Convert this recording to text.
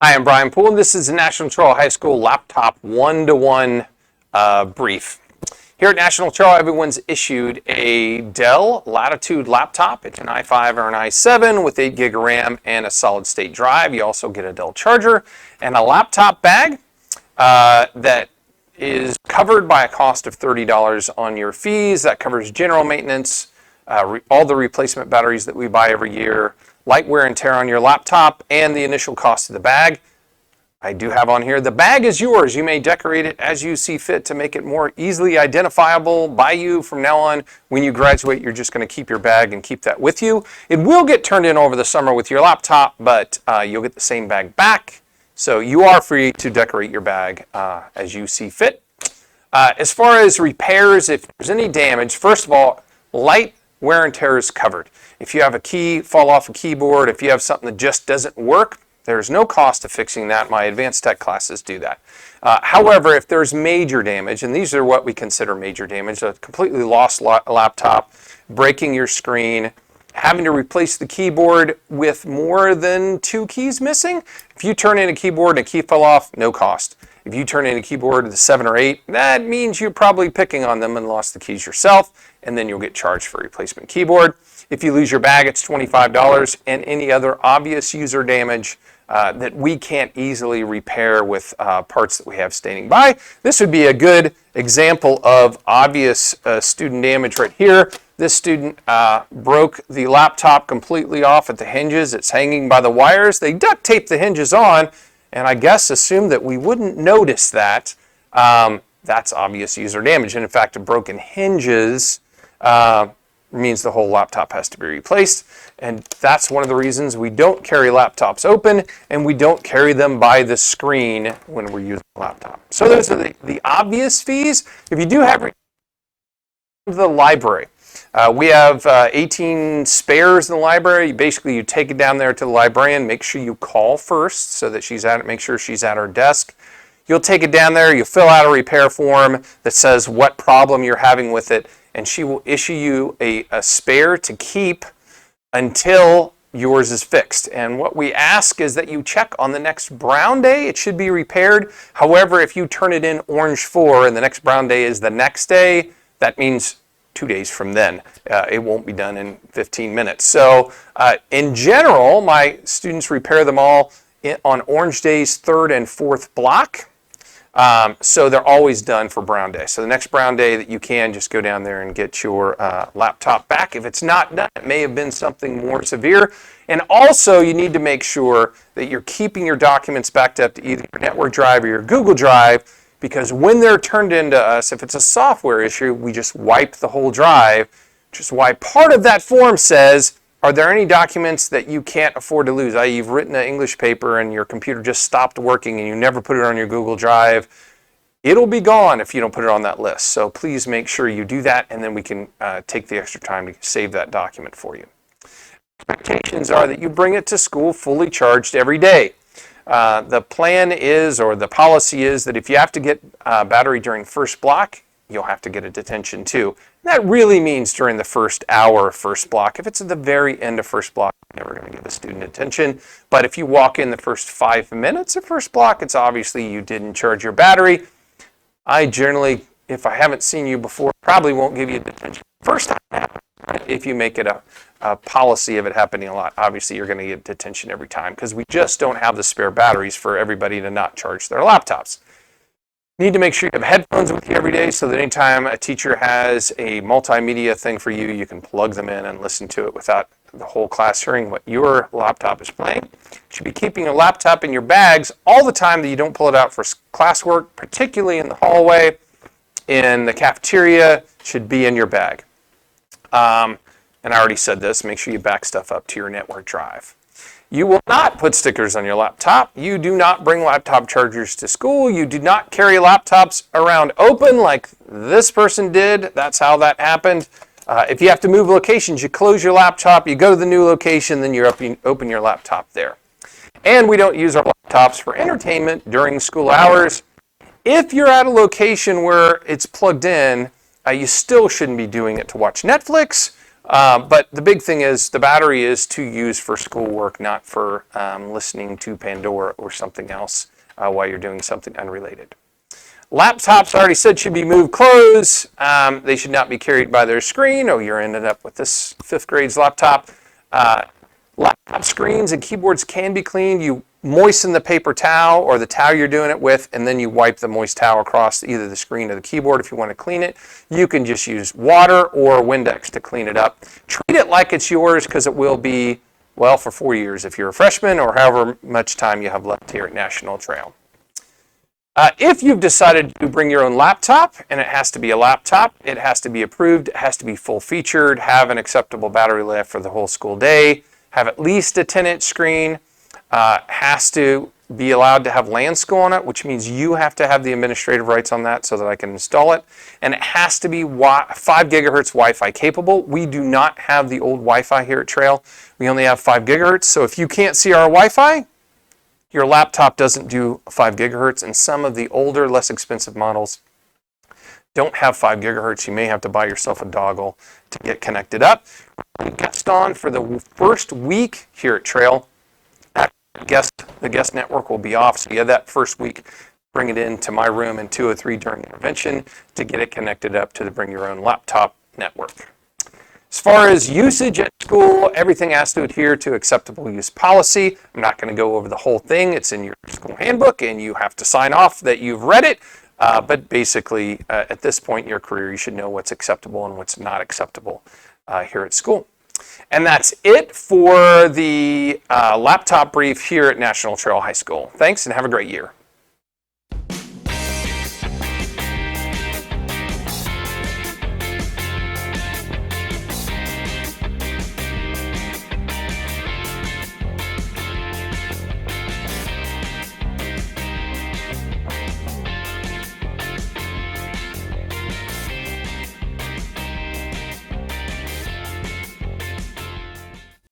Hi, I'm Brian Poole, and this is the National Terrell High School Laptop One-to-One brief. Here at National Terrell, everyone's issued a Dell Latitude laptop. It's an i5 or an i7 with 8 gig of RAM and a solid-state drive. You also get a Dell charger and a laptop bag that is covered by a cost of $30 on your fees. That covers general maintenance, all the replacement batteries that we buy every year, light wear and tear on your laptop, and the initial cost of the bag. I do have on here, the bag is yours. You may decorate it as you see fit to make it more easily identifiable by you from now on. When you graduate, you're just going to keep your bag and keep that with you. It will get turned in over the summer with your laptop, but you'll get the same bag back. So you are free to decorate your bag as you see fit. As far as repairs, if there's any damage, first of all, light wear and tear is covered. If you have a key fall off a keyboard, if you have something that just doesn't work, there's no cost to fixing that. My advanced tech classes do that. However, if there's major damage, and these are what we consider major damage, a completely lost laptop, breaking your screen, having to replace the keyboard with more than 2 keys missing. If you turn in a keyboard and a key fell off, no cost. If you turn in a keyboard with a 7 or 8, that means you're probably picking on them and lost the keys yourself, and then you'll get charged for a replacement keyboard. If you lose your bag, it's $25, and any other obvious user damage that we can't easily repair with parts that we have standing by. This would be a good example of obvious student damage right here. This student broke the laptop completely off at the hinges. It's hanging by the wires. They duct taped the hinges on, and I guess assumed that we wouldn't notice that. That's obvious user damage. And in fact, broken hinges means the whole laptop has to be replaced. And that's one of the reasons we don't carry laptops open, and we don't carry them by the screen when we're using a laptop. So those are the obvious fees. If you do have the library, we have 18 spares in the library. Basically, you take it down there to the librarian, make sure you call first so that make sure she's at her desk. You'll take it down there, you fill out a repair form that says what problem you're having with it, and she will issue you a spare to keep until yours is fixed. And what we ask is that you check on the next brown day. It should be repaired. However, if you turn it in orange 4 and the next brown day is the next day, that means 2 days from then. It won't be done in 15 minutes. So in general, my students repair them all on orange days, 3rd and 4th block. So they're always done for brown day. So the next brown day that you can, just go down there and get your laptop back. If it's not done, it may have been something more severe. And also you need to make sure that you're keeping your documents backed up to either your network drive or your Google Drive, because when they're turned into us, if it's a software issue, we just wipe the whole drive, which is why part of that form says, are there any documents that you can't afford to lose? i.e. you've written an English paper and your computer just stopped working and you never put it on your Google Drive. It'll be gone if you don't put it on that list. So please make sure you do that, and then we can take the extra time to save that document for you. Expectations are that you bring it to school fully charged every day. The plan is, or the policy is, that if you have to get battery during first block, you'll have to get a detention too. That really means during the first hour of first block. If it's at the very end of first block, you're never going to give a student attention. But if you walk in the first 5 minutes of first block, it's obviously you didn't charge your battery. I generally, if I haven't seen you before, probably won't give you detention first time. If you make it a policy of it happening a lot, obviously you're going to get detention every time, because we just don't have the spare batteries for everybody to not charge their laptops. You need to make sure you have headphones with you every day, so that anytime a teacher has a multimedia thing for you, you can plug them in and listen to it without the whole class hearing what your laptop is playing. You should be keeping a laptop in your bags all the time, that you don't pull it out for classwork, particularly in the hallway, in the cafeteria. It should be in your bag. And I already said this, make sure you back stuff up to your network drive. You will not put stickers on your laptop. You do not bring laptop chargers to school. You do not carry laptops around open like this person did. That's how that happened. If you have to move locations, you close your laptop, you go to the new location, then you open your laptop there. And we don't use our laptops for entertainment during school hours. If you're at a location where it's plugged in, you still shouldn't be doing it to watch Netflix. But the big thing is the battery is to use for schoolwork, not for listening to Pandora or something else while you're doing something unrelated. Laptops, I already said, should be moved close. They should not be carried by their screen. Oh, you're ended up with this 5th grade's laptop. Laptop screens and keyboards can be cleaned. You moisten the paper towel or the towel you're doing it with, and then you wipe the moist towel across either the screen or the keyboard if you want to clean it. You can just use water or Windex to clean it up. Treat it like it's yours because it will be, well, for 4 years if you're a freshman or however much time you have left here at National Trail. If you've decided to bring your own laptop, and it has to be a laptop, it has to be approved, it has to be full featured, have an acceptable battery life for the whole school day, have at least a 10-inch screen, has to be allowed to have LAN school on it, which means you have to have the administrative rights on that so that I can install it, and it has to be 5 gigahertz Wi-Fi capable. We do not have the old Wi-Fi here at Trail. We only have 5 gigahertz, so if you can't see our Wi-Fi, your laptop doesn't do 5 gigahertz, and some of the older, less expensive models don't have 5 gigahertz. You may have to buy yourself a dongle to get connected up. Guest on for the first week here at Trail. The guest network will be off, so you have that first week. Bring it into my room in 203 during intervention to get it connected up to the Bring Your Own Laptop network. As far as usage at school, everything has to adhere to acceptable use policy. I'm not going to go over the whole thing. It's in your school handbook, and you have to sign off that you've read it. But basically, at this point in your career, you should know what's acceptable and what's not acceptable here at school. And that's it for the laptop brief here at National Trail High School. Thanks, and have a great year.